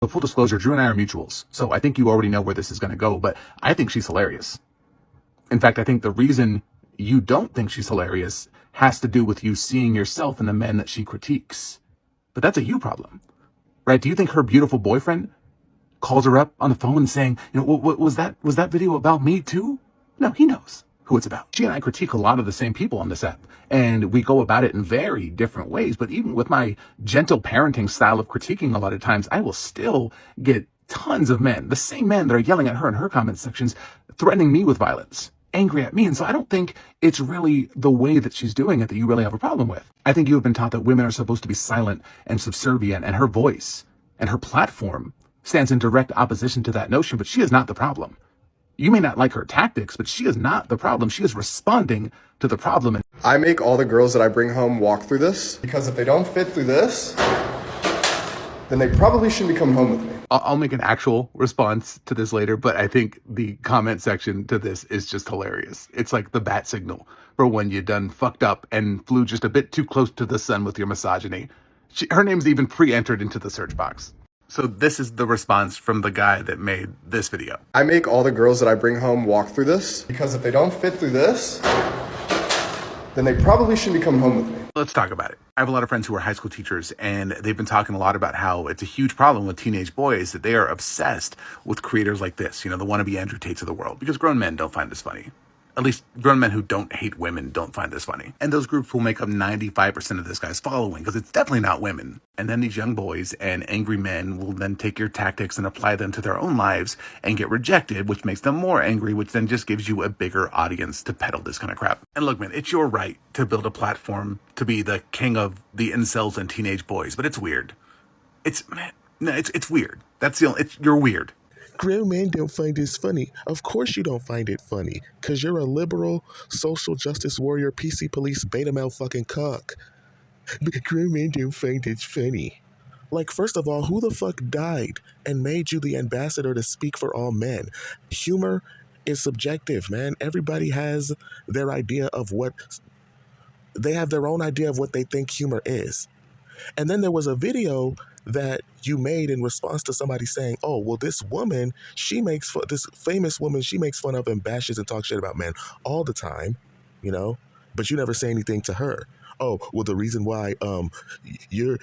But full disclosure, Drew and I are mutuals, so I think you already know where this is going to go, but I think she's hilarious. In fact, I think the reason you don't think she's hilarious has to do with you seeing yourself in the men that she critiques. But that's a you problem, right? Do you think her beautiful boyfriend calls her up on the phone saying, what was that video about me too? No, he knows who it's about. She and I critique a lot of the same people on this app, and we go about it in very different ways. But even with my gentle parenting style of critiquing, a lot of times I will still get tons of men, the same men that are yelling at her in her comment sections, threatening me with violence, angry at me. And so I don't think it's really the way that she's doing it that you really have a problem with. I think you have been taught that women are supposed to be silent and subservient, and her voice and her platform stands in direct opposition to that notion, but she is not the problem. You may not like her tactics, but she is not the problem. She is responding to the problem. I make all the girls that I bring home walk through this, because if they don't fit through this, then they probably shouldn't be coming home with me. I'll make an actual response to this later, but I think the comment section to this is just hilarious. It's like the bat signal for when you done fucked up and flew just a bit too close to the sun with your misogyny. Her name's even pre-entered into the search box. So this is the response from the guy that made this video. I make all the girls that I bring home walk through this, because if they don't fit through this, then they probably shouldn't be coming home with me. Let's talk about it. I have a lot of friends who are high school teachers, and they've been talking a lot about how it's a huge problem with teenage boys that they are obsessed with creators like this, the wannabe Andrew Tates of the world, because grown men don't find this funny. At least grown men who don't hate women don't find this funny. And those groups will make up 95% of this guy's following, because it's definitely not women. And then these young boys and angry men will then take your tactics and apply them to their own lives and get rejected, which makes them more angry, which then just gives you a bigger audience to peddle this kind of crap. And look, man, it's your right to build a platform to be the king of the incels and teenage boys, but it's weird. It's weird. You're weird. Grown men don't find this funny. Of course you don't find it funny, because you're a liberal, social justice warrior, PC police, beta male fucking cock. But grown men don't find it funny. Like, first of all, who the fuck died and made you the ambassador to speak for all men? Humor is subjective, man. Everybody has their idea of what... They have their own idea of what they think humor is. And then there was a video that you made in response to somebody saying, oh, well, this woman, this famous woman, she makes fun of and bashes and talks shit about men all the time, but you never say anything to her. Oh, well, the reason why you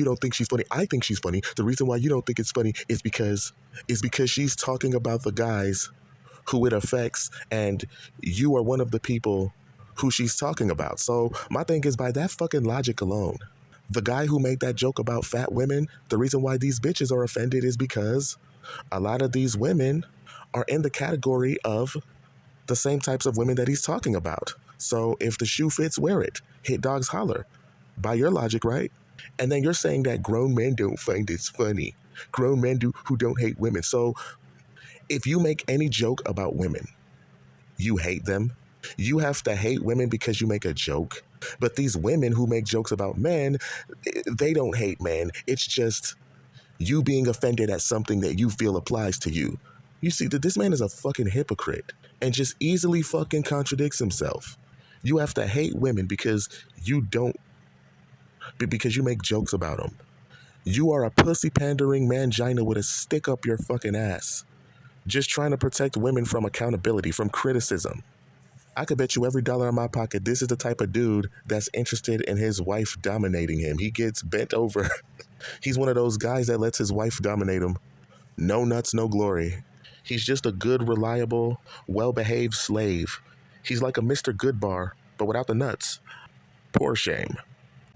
don't think she's funny, I think she's funny. The reason why you don't think it's funny is because she's talking about the guys who it affects, and you are one of the people who she's talking about. So my thing is, by that fucking logic alone, the guy who made that joke about fat women, the reason why these bitches are offended is because a lot of these women are in the category of the same types of women that he's talking about. So if the shoe fits, wear it. Hit dogs holler. By your logic, right? And then you're saying that grown men don't find this funny. Grown men who don't hate women. So if you make any joke about women, you hate them. You have to hate women because you make a joke. But these women who make jokes about men, they don't hate men. It's just you being offended at something that you feel applies to you. You see, that this man is a fucking hypocrite and just easily fucking contradicts himself. You have to hate women because you make jokes about them. You are a pussy pandering mangina with a stick up your fucking ass, just trying to protect women from accountability, from criticism. I could bet you every dollar in my pocket this is the type of dude that's interested in his wife dominating him. He gets bent over. He's one of those guys that lets his wife dominate him. No nuts, no glory. He's just a good, reliable, well-behaved slave. He's like a Mr. Goodbar, but without the nuts. Poor shame.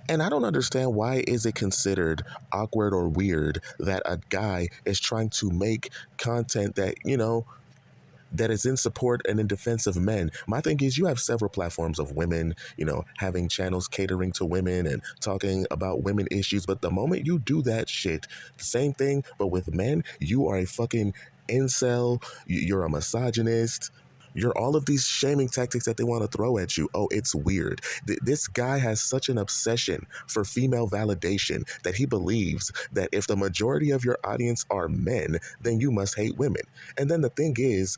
And I don't understand, why is it considered awkward or weird that a guy is trying to make content that, that is in support and in defense of men. My thing is, you have several platforms of women, having channels catering to women and talking about women issues. But the moment you do that shit, same thing, but with men, you are a fucking incel. You're a misogynist. You're all of these shaming tactics that they want to throw at you. Oh, it's weird. This guy has such an obsession for female validation that he believes that if the majority of your audience are men, then you must hate women. And then the thing is,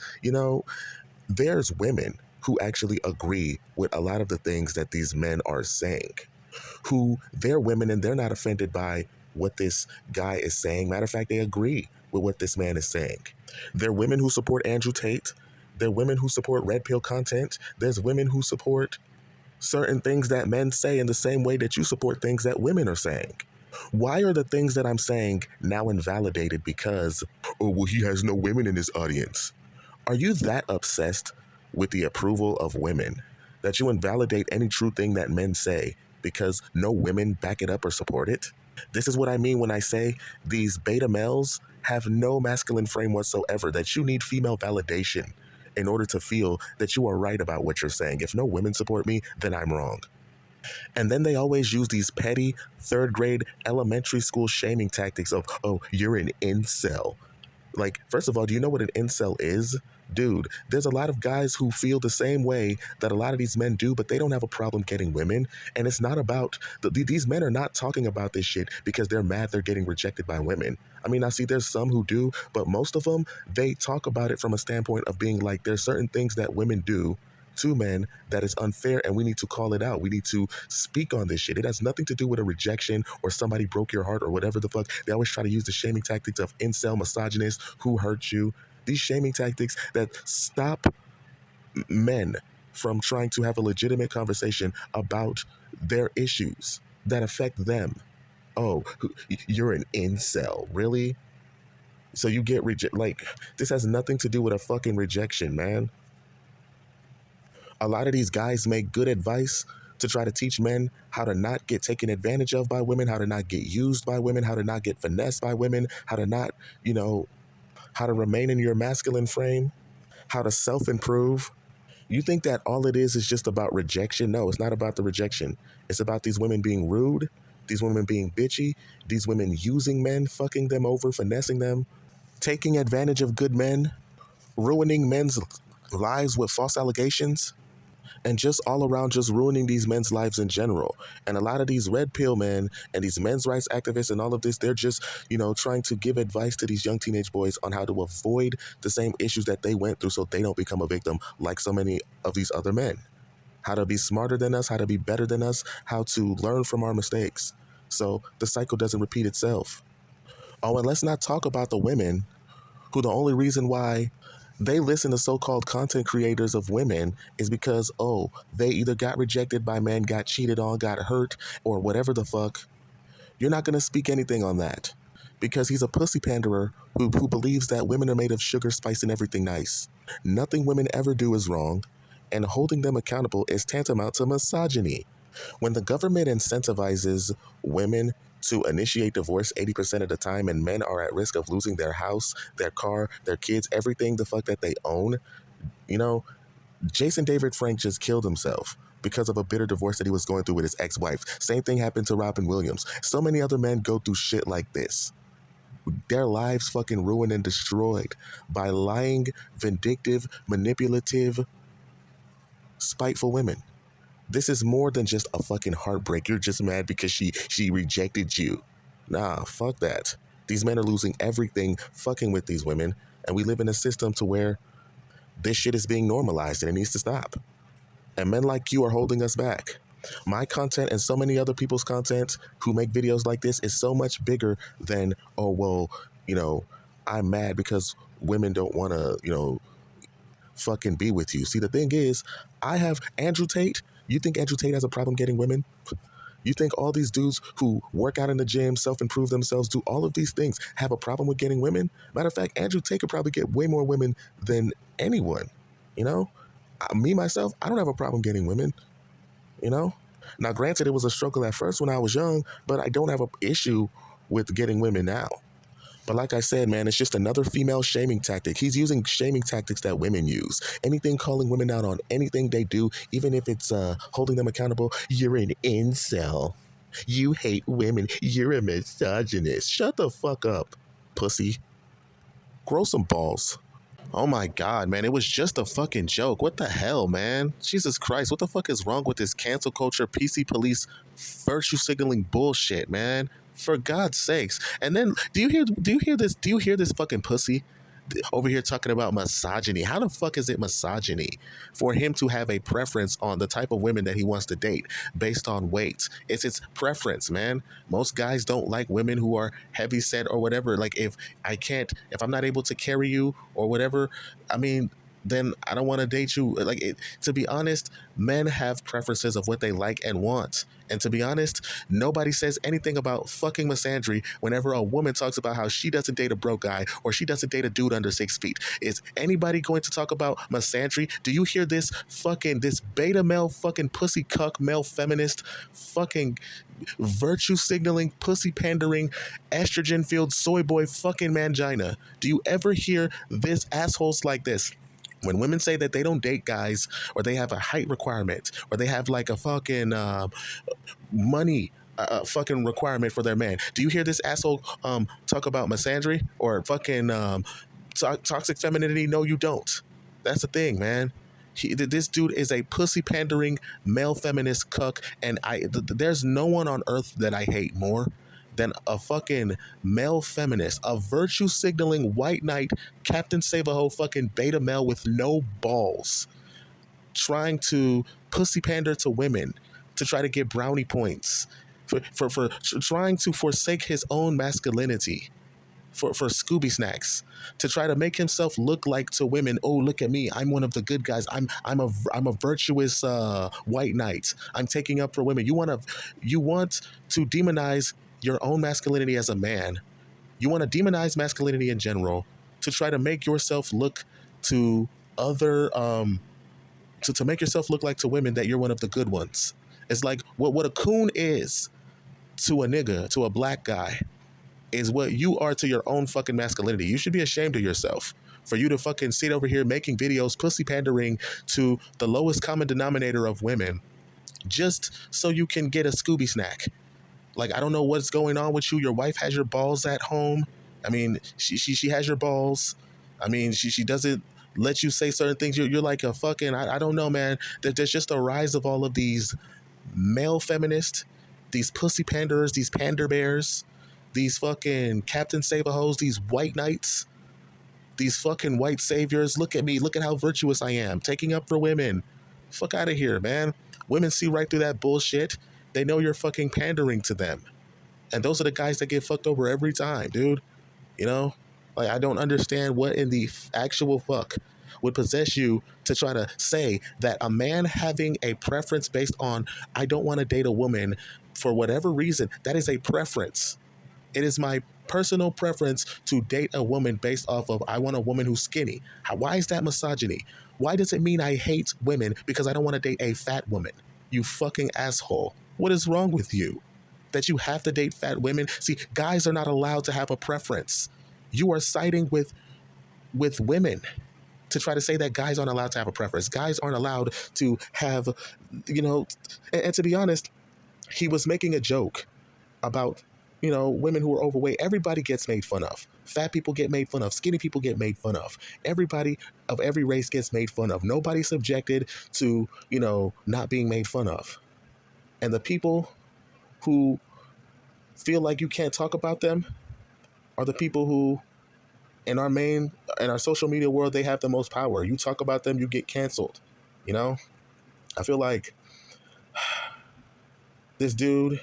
there's women who actually agree with a lot of the things that these men are saying, who they're women and they're not offended by what this guy is saying. Matter of fact, they agree with what this man is saying. There are women who support Andrew Tate. There are women who support red pill content. There's women who support certain things that men say in the same way that you support things that women are saying. Why are the things that I'm saying now invalidated because, oh, well, he has no women in his audience? Are you that obsessed with the approval of women that you invalidate any true thing that men say because no women back it up or support it? This is what I mean when I say these beta males have no masculine frame whatsoever, that you need female validation in order to feel that you are right about what you're saying. If no women support me, then I'm wrong. And then they always use these petty third grade elementary school shaming tactics of, oh, you're an incel. Like, first of all, do you know what an incel is? Dude, there's a lot of guys who feel the same way that a lot of these men do, but they don't have a problem getting women. And it's not about, these men are not talking about this shit because they're mad they're getting rejected by women. I mean, I see there's some who do, but most of them, they talk about it from a standpoint of being like, there's certain things that women do to men that is unfair, and we need to call it out. We need to speak on this shit. It has nothing to do with a rejection or somebody broke your heart or whatever the fuck. They always try to use the shaming tactics of incel, misogynist, who hurt you. These shaming tactics that stop men from trying to have a legitimate conversation about their issues that affect them. Oh, you're an incel, really? So you get like, this has nothing to do with a fucking rejection, man. A lot of these guys make good advice to try to teach men how to not get taken advantage of by women, how to not get used by women, how to not get finessed by women, how to not, how to remain in your masculine frame, how to self-improve. You think that all it is just about rejection? No, it's not about the rejection. It's about these women being rude, these women being bitchy, these women using men, fucking them over, finessing them, taking advantage of good men, ruining men's lives with false allegations, and just all around just ruining these men's lives in general. And a lot of these red pill men and these men's rights activists and all of this, they're just, trying to give advice to these young teenage boys on how to avoid the same issues that they went through so they don't become a victim like so many of these other men. How to be smarter than us, how to be better than us, how to learn from our mistakes so the cycle doesn't repeat itself. Oh, and let's not talk about the women who the only reason why they listen to so-called content creators of women is because, oh, they either got rejected by men, got cheated on, got hurt, or whatever the fuck. You're not going to speak anything on that because he's a pussy panderer who believes that women are made of sugar, spice, and everything nice. Nothing women ever do is wrong, and holding them accountable is tantamount to misogyny. When the government incentivizes women to initiate divorce 80% of the time and men are at risk of losing their house, their car, their kids, everything the fuck that they own, Jason David Frank just killed himself because of a bitter divorce that he was going through with his ex-wife. Same thing happened to Robin Williams. So many other men go through shit like this. Their lives fucking ruined and destroyed by lying, vindictive, manipulative, spiteful women. This is more than just a fucking heartbreak. You're just mad because she rejected you. Nah, fuck that. These men are losing everything fucking with these women, and we live in a system to where this shit is being normalized and it needs to stop. And men like you are holding us back. My content and so many other people's content who make videos like this is so much bigger than, oh, well, I'm mad because women don't want to, fucking be with you. See, the thing is, I have Andrew Tate. You think Andrew Tate has a problem getting women? You think all these dudes who work out in the gym, self-improve themselves, do all of these things, have a problem with getting women? Matter of fact, Andrew Tate could probably get way more women than anyone. Me, myself, I don't have a problem getting women. Now, granted, it was a struggle at first when I was young, but I don't have an issue with getting women now. But like I said, man, it's just another female shaming tactic. He's using shaming tactics that women use. Anything calling women out on anything they do, even if it's holding them accountable. You're an incel. You hate women. You're a misogynist. Shut the fuck up, pussy. Grow some balls. Oh my god, man, it was just a fucking joke. What the hell, man? Jesus Christ, what the fuck is wrong with this cancel culture, PC police, virtue signaling bullshit, man? For God's sakes. And then do you hear this fucking pussy over here talking about misogyny. How the fuck is it misogyny for him to have a preference on the type of women that he wants to date based on weight? It's its preference, man. Most guys don't like women who are heavy set or whatever. Like if I'm not able to carry you or whatever, I mean, then I don't want to date you. To be honest, men have preferences of what they like and want. And to be honest, nobody says anything about fucking misandry whenever a woman talks about how she doesn't date a broke guy or she doesn't date a dude under 6 feet. Is anybody going to talk about misandry? Do you hear this beta male fucking pussy cuck male feminist fucking virtue signaling, pussy pandering, estrogen filled soy boy fucking mangina? Do you ever hear this assholes like this? When women say that they don't date guys, or they have a height requirement, or they have like a fucking money fucking requirement for their man, do you hear this asshole talk about misandry or fucking toxic femininity? No, you don't. That's the thing, man. This dude is a pussy pandering male feminist cuck, and there's no one on earth that I hate more than a fucking male feminist, a virtue signaling white knight, Captain Save-A-Ho fucking beta male with no balls, trying to pussy pander to women to try to get brownie points, for trying to forsake his own masculinity for Scooby snacks, to try to make himself look like to women, oh, look at me, I'm one of the good guys, I'm a virtuous white knight, I'm taking up for women. You want to demonize your own masculinity as a man. You want to demonize masculinity in general to try to make yourself look to other to make yourself look like to women that you're one of the good ones. It's like what a coon is to a nigga, to a black guy, is what you are to your own fucking masculinity. You should be ashamed of yourself for you to fucking sit over here making videos pussy pandering to the lowest common denominator of women just so you can get a Scooby snack. Like, I don't know what's going on with you. Your wife has your balls at home. I mean, she has your balls. I mean, she doesn't let you say certain things. You're like a fucking, I don't know, man. There's just a rise of all of these male feminists, these pussy panderers, these pander bears, these fucking Captain Save-A-Hos, these white knights, these fucking white saviors. Look at me. Look at how virtuous I am. Taking up for women. Fuck out of here, man. Women see right through that bullshit. They know you're fucking pandering to them. And those are the guys that get fucked over every time, dude. You know? Like, I don't understand what in the actual fuck would possess you to try to say that a man having a preference based on, I don't want to date a woman for whatever reason, that is a preference. It is my personal preference to date a woman based off of, I want a woman who's skinny. Why is that misogyny? Why does it mean I hate women because I don't want to date a fat woman? You fucking asshole. What is wrong with you? That you have to date fat women? See, guys are not allowed to have a preference. You are siding with women to try to say that guys aren't allowed to have a preference. Guys aren't allowed to have, and to be honest, he was making a joke about, women who are overweight. Everybody gets made fun of. Fat people get made fun of. Skinny people get made fun of. Everybody of every race gets made fun of. Nobody's subjected to, not being made fun of. And the people who feel like you can't talk about them are the people who, in our social media world, they have the most power. You talk about them, you get canceled. I feel like this dude,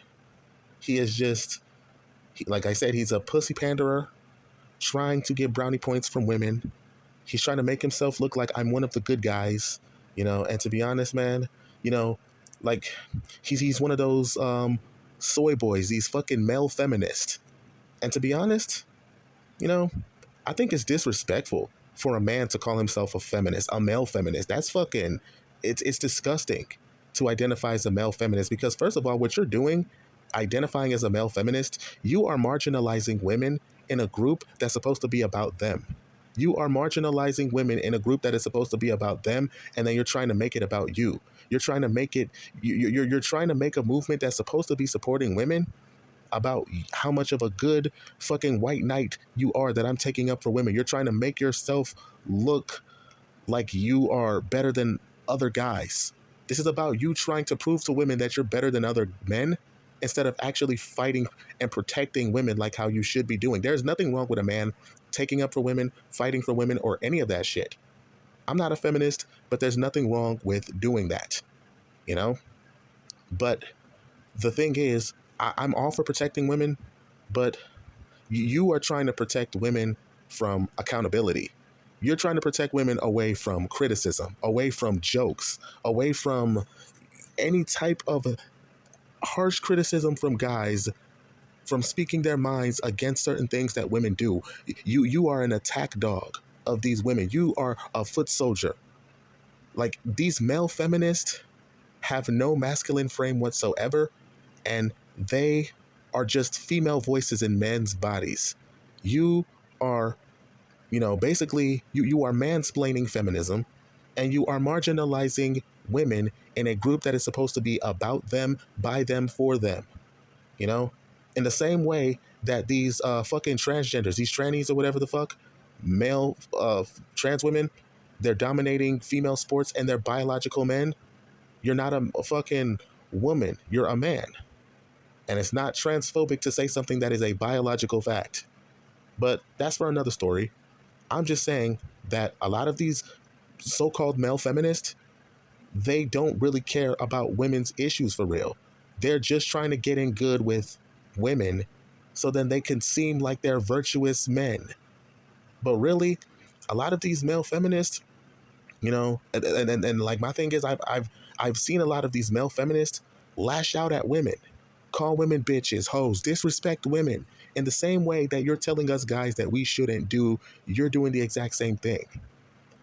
he is just, like I said, he's a pussy panderer trying to get brownie points from women. He's trying to make himself look like I'm one of the good guys, and to be honest, man, like he's one of those soy boys, these fucking male feminists. And to be honest, I think it's disrespectful for a man to call himself a feminist, a male feminist. That's fucking, it's disgusting to identify as a male feminist, because first of all, what you're doing, identifying as a male feminist, you are marginalizing women in a group that's supposed to be about them. You are marginalizing women in a group that is supposed to be about them, and then you're trying to make it about you. You're trying to make it, you're trying to make a movement that's supposed to be supporting women about how much of a good fucking white knight you are that I'm taking up for women. You're trying to make yourself look like you are better than other guys. This is about you trying to prove to women that you're better than other men instead of actually fighting and protecting women like how you should be doing. There's nothing wrong with a man taking up for women, fighting for women, or any of that shit. I'm not a feminist, but there's nothing wrong with doing that, you know? But the thing is, I'm all for protecting women, but you are trying to protect women from accountability. You're trying to protect women away from criticism, away from jokes, away from any type of harsh criticism from guys, from speaking their minds against certain things that women do. You are an attack dog of these women. You are a foot soldier. Like, these male feminists have no masculine frame whatsoever, and they are just female voices in men's bodies. You are, basically, you are mansplaining feminism, and you are marginalizing women in a group that is supposed to be about them, by them, for them. You know, in the same way that these fucking transgenders, these trannies or whatever the fuck, male trans women, they're dominating female sports and they're biological men. You're not a fucking woman, you're a man. And it's not transphobic to say something that is a biological fact. But that's for another story. I'm just saying that a lot of these so-called male feminists, they don't really care about women's issues for real. They're just trying to get in good with women so then they can seem like they're virtuous men. But really, a lot of these male feminists, and like, my thing is, I've seen a lot of these male feminists lash out at women, call women bitches, hoes, disrespect women in the same way that you're telling us guys that we shouldn't do. You're doing the exact same thing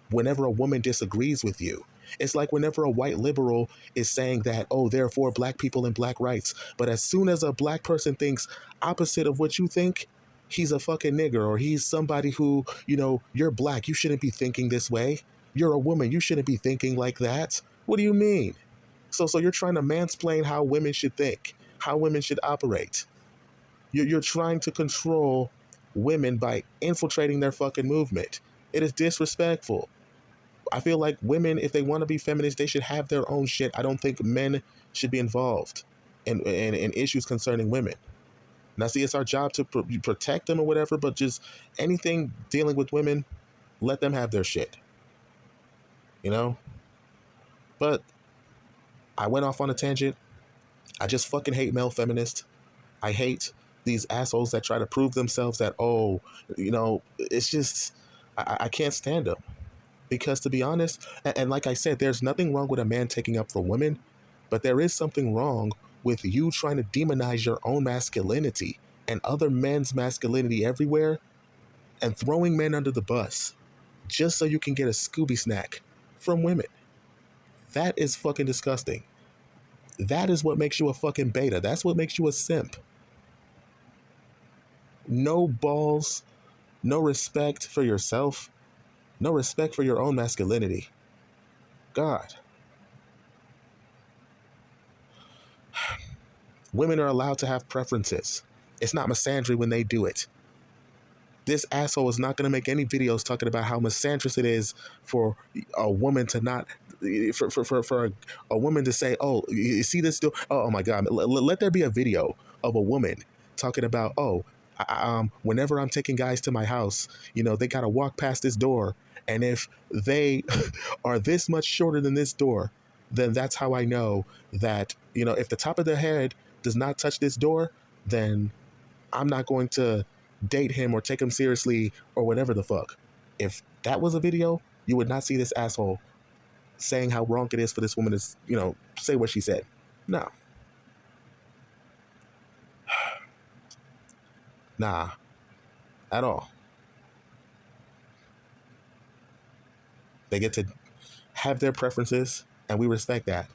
whenever a woman disagrees with you. It's like whenever a white liberal is saying that, oh, therefore black people and black rights. But as soon as a black person thinks opposite of what you think, he's a fucking nigger, or he's somebody who, you're black, you shouldn't be thinking this way. You're a woman, you shouldn't be thinking like that. What do you mean? So you're trying to mansplain how women should think, how women should operate. You're trying to control women by infiltrating their fucking movement. It is disrespectful. I feel like women, if they want to be feminists, they should have their own shit. I don't think men should be involved in issues concerning women. Now, see, it's our job to protect them or whatever, but just anything dealing with women, let them have their shit. But I went off on a tangent. I just fucking hate male feminists. I hate these assholes that try to prove themselves that, it's just, I can't stand them. Because to be honest, and like I said, there's nothing wrong with a man taking up for women, but there is something wrong with you trying to demonize your own masculinity and other men's masculinity everywhere and throwing men under the bus just so you can get a Scooby snack from women. That is fucking disgusting. That is what makes you a fucking beta. That's what makes you a simp. No balls, no respect for yourself, no respect for your own masculinity. God. Women are allowed to have preferences. It's not misandry when they do it. This asshole is not going to make any videos talking about how misandrous it is for a woman to not, for a woman to say, oh, you see this? Oh my God. Let there be a video of a woman talking about, oh, whenever I'm taking guys to my house, they got to walk past this door. And if they are this much shorter than this door, then that's how I know that, if the top of their head does not touch this door, then I'm not going to date him or take him seriously or whatever the fuck. If that was a video, you would not see this asshole saying how wrong it is for this woman to, say what she said. No. Nah. At all. They get to have their preferences, and we respect that.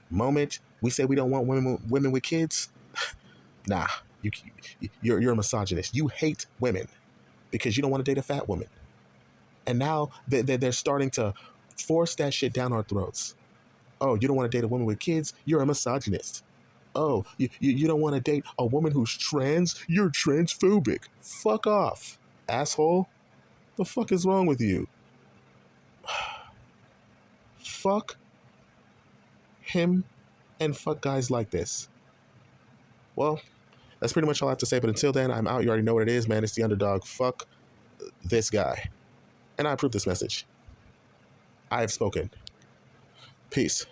Moment we say we don't want women with kids, nah, you're a misogynist. You hate women because you don't want to date a fat woman. And now they're starting to force that shit down our throats. Oh, you don't want to date a woman with kids? You're a misogynist. Oh, you don't want to date a woman who's trans? You're transphobic. Fuck off, asshole. The fuck is wrong with you? Fuck him and fuck guys like this. Well, that's pretty much all I have to say. But until then, I'm out. You already know what it is, man. It's the underdog. Fuck this guy. And I approve this message. I have spoken. Peace.